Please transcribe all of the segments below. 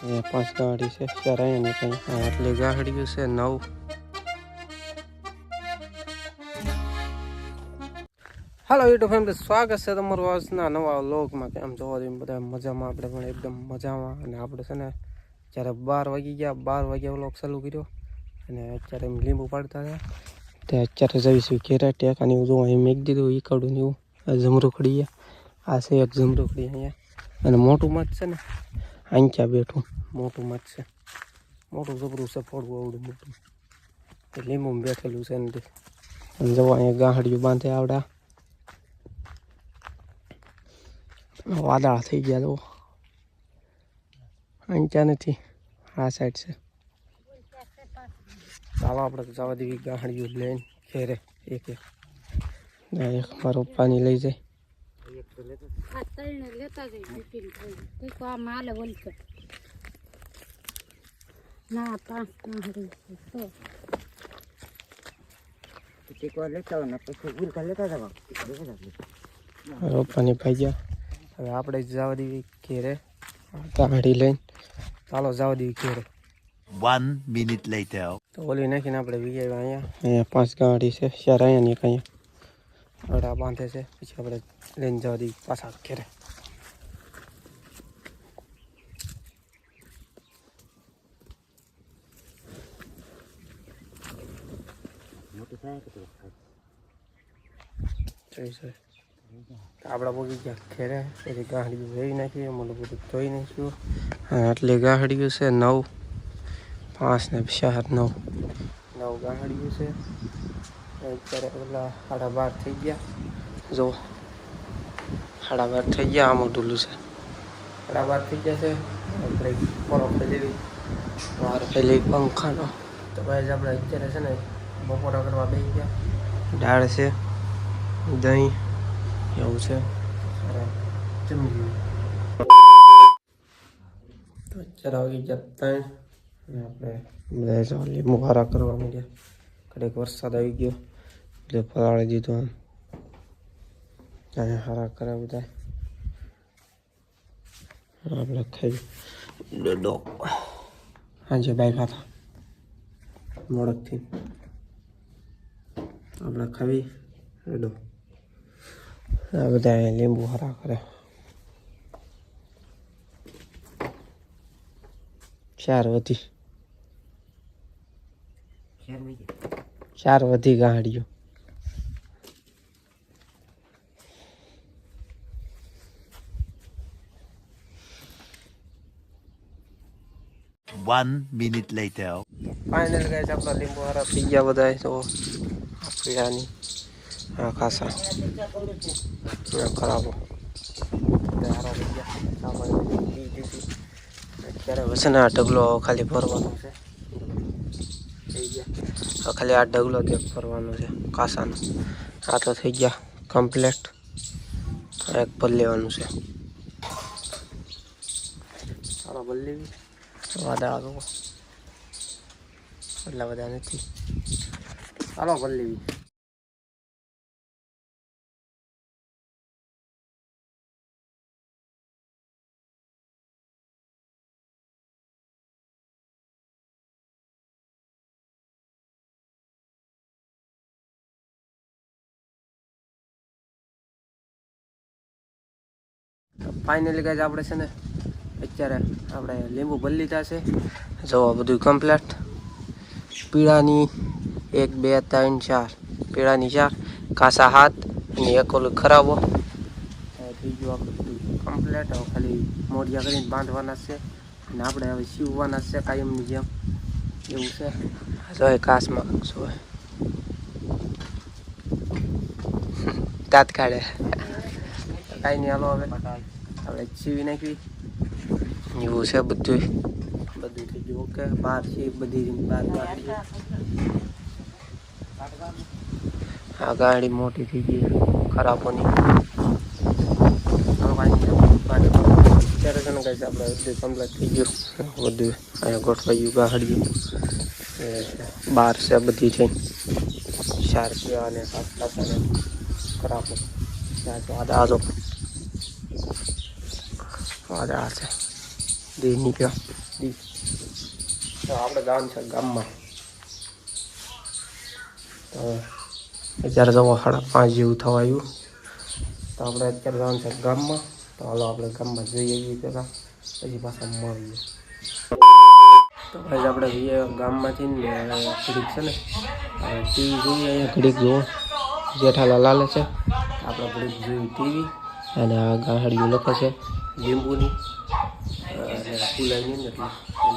5 ગાડી છે, 4 અહીંયા કઈ આટલી ગાડીઓ છે 9. હાલો યુટ્યુબ ફેમિલી, સ્વાગત છે તમારું આજના નવા વ્લોગમાં. કેમ છો બધા મજામાં? આપણે પણ એકદમ મજામાં. અને આપણે છે ને જ્યારે 12 વાગી ગયા, 12 વાગ્યા વ્લોગ ચાલુ કર્યો અને અત્યારે એમ લીંબુ પાડતા હતા. તે અત્યારે જઈશું ઘેરે ટેકાની જો અહીં મેક દીધું એ કાઢું ને એવું. આ જમરૂખડી, આ છે એક જમરૂખડી અહીંયા. અને મોટું મત છે ને અહીંયા બેઠું, મોટું મત છે, મોટું જબરું છે, ફોડવું આવડું મોટું લીંબુ બેઠેલું છે ને. અને જવા અહીંયા ગાહડિયું બાંધે આવડા વાદળા થઈ ગયા તો અહીંયા નથી, આ સાઈડ છે. ચાલો આપણે જવા દેવી ગાહડિયું લઈને ઘેરે. એક મારો પપ્પાની લઈ જાય. પપ્પાની ભાઈ ગયા. હવે આપણે જવા દેવી ઘેરે ગાડી લઈને. ચાલો જવા દેવી ઘેરે. 1 minute later. તો ઓલી નાખીને આપણે વી આવ્યા અહીંયા 5 ગાડી છે, 4 અહીંયા કઈ અડા બાંધે છે. પછી આપણે લઈને જવા દઈએ પાછા ઘેરે. આપડા બોગી ગયા ઘેરે. પછી ગાહડીઓ વેરી નાખી, મોટું બધું ધોઈ નાખ્યું. આટલી ગાહડીઓ છે 9, 5 ને 4, 9 ગાહડીઓ છે. અત્યારે ઓલા 12:30 થઈ ગયા. જો 12:30 થઈ ગયા. આમાં ઢૂલું છે 12:30 થઈ ગયા છે. આપણે પોરો ફેલેવી વાર ફેલી પંખાનો. તો ભાઈ આપણે અત્યારે છે ને બપોરા કરવા બેસી ગયા. દાળ છે, દહીં એવું છે, જમી. તો અત્યારે આવી ગયા 3 આપણે બધા લીંબુ હારા કરવા માંડ્યા. કડેક વરસાદ આવી ગયો એટલે ફરાળી દીધું. આમ અહીંયા હારા કરે બધા. આપણે ખાઈ ડો હાજે બાઈક હતા મોડકથી. આપણે ખાવી ડો. આ બધા અહીંયા લીંબુ હારા કરે. 4 વધી ગાડીઓ. One minute later. Final guys આપણા લીંબુ હારા થઈ ગયા બધા. તો પીળાની હા ખાસા ખરાબો હારા થઈ ગયા. અત્યારે વસે ને આ ઢગલો ખાલી ભરવાનો છે. થઈ ગયા ખાલી આ ઢગલો તે ભરવાનો છે કાસાનો. આ તો થઈ ગયા કમ્પ્લેટ. એક ભર લેવાનું છે. ચાલો ભર લેવી. વાદળા તો એટલા બધા નથી. ચાલો ભર લેવી. ફાઇનલી ગાઈસ આપણે છે ને અત્યારે આપણે લીંબુ ભરી લીધા છે. જો બધું કમ્પ્લેટ. પીળાની 1 2 3 4, પીળાની 4, કાસા 7 અને એક ઓલું ખરાબો. બીજું આપણે બધું કમ્પ્લેટ. હવે ખાલી મોઢિયા કરીને બાંધવાના છે અને આપણે હવે સીવવાના છે કાયમની જેમ. એવું છે. જો કાચમાં શું દાંત કાઢે. કાંઈ નહીં, હાલો હવે આપણે સીવી નાખવી. એવું છે બધું થઈ ગયું. ઓકે, બહાર છે બધી બહાર. આ ગાડી મોટી થઈ ગઈ ખરાબોની. અત્યારે છે ને કઈ આપણે બધું કમ્પ્લીટ થઈ ગયું. બધું અહીંયા ગોઠવાઈ ગયું ગાડીઓ. બહાર છે બધી થઈ 4 પીવા અને 7 ખરાબો. આજો વાદળા છે. દી નીકળ્યા દી તો આપણે ગામ છે ગામમાં તો અત્યારે તો 5:30 જેવું થવા આવ્યું તો આપણે અત્યારે ગામ છે ગામમાં તો હાલો આપણે ગામમાં જઈ આવીએ પહેલાં પછી પાછા મળીએ તો ભાઈ આપણે જઈએ ગામમાંથી ને ઘડીક છે ને ટીવી જોઈએ અહીંયા ઘડીક જુઓ જેઠાલાલ હાલે છે આપણે ઘડીક જોઈએ ટીવી અને આ ગાહડીઓ લખે છે લીંબુની અને ફૂલાઈની ને એટલે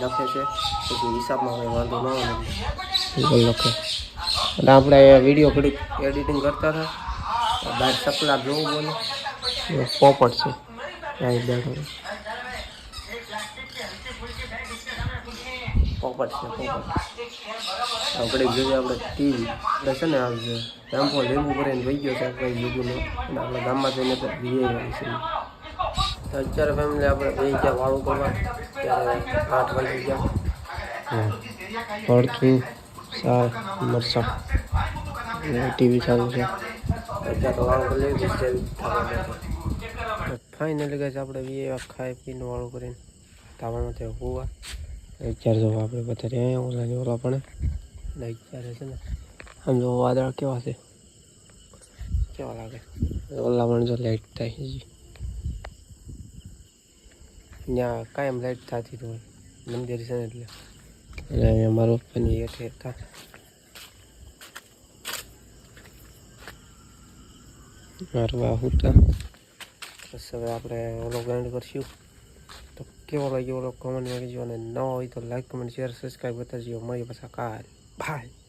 લખે છે પછી હિસાબમાં કંઈ વાંધો ન આવે લખે અને આપણે વિડીયો ઘડીક એડિટિંગ કરતા હતા બહાર સકલા જોવું બોલે પોપટ છે અહીં બેઠો પોપટ છે પોપટ ઘડીક જોઈએ આપણે ટીવી એટલે છે ને આજે ટેમ્પો લીંબુ કરીને વહી ગયો છે કંઈ લીધું નહીં અને આપણે ગામમાં જઈને તો વીએ છે તો અત્યારે ફેમિલી આપણે બે ગયા વાળું કરવા ત્યારે 8 વાગી ગયા ભડથું શાક મરચાં ટીવી ચાલુ છે અત્યારે તો વાળું કરી લેવું છે ફાઇનલી ગઈ આપણે બે ખાઈ પીને વાળું કરીને તાવામાં થયો હોવા અત્યારે જો આપણે બધા અહીંયા ઓલા ઓલા પણ અત્યારે છે ને આમ જો વાદળ કેવા છે કેવા લાગે ઓલા પણ જો લાઈટ થાય છે ત્યાં કાયમ લાઈટ થતી હોય મંદિર છે ને એટલે અને અહીંયા મારા પપ્પાની હેઠે હતા મારવા હતા બસ હવે આપણે ઓલો ગ્રાઇન્ડ કરશું તો કેવો લાગ્યો ઓલો કમેન્ટમાં કહેજો અને ન હોય તો લાઈક કમેન્ટ શેર સબસ્ક્રાઈબ કરતા જજો મળીએ પાછા કાલ બાય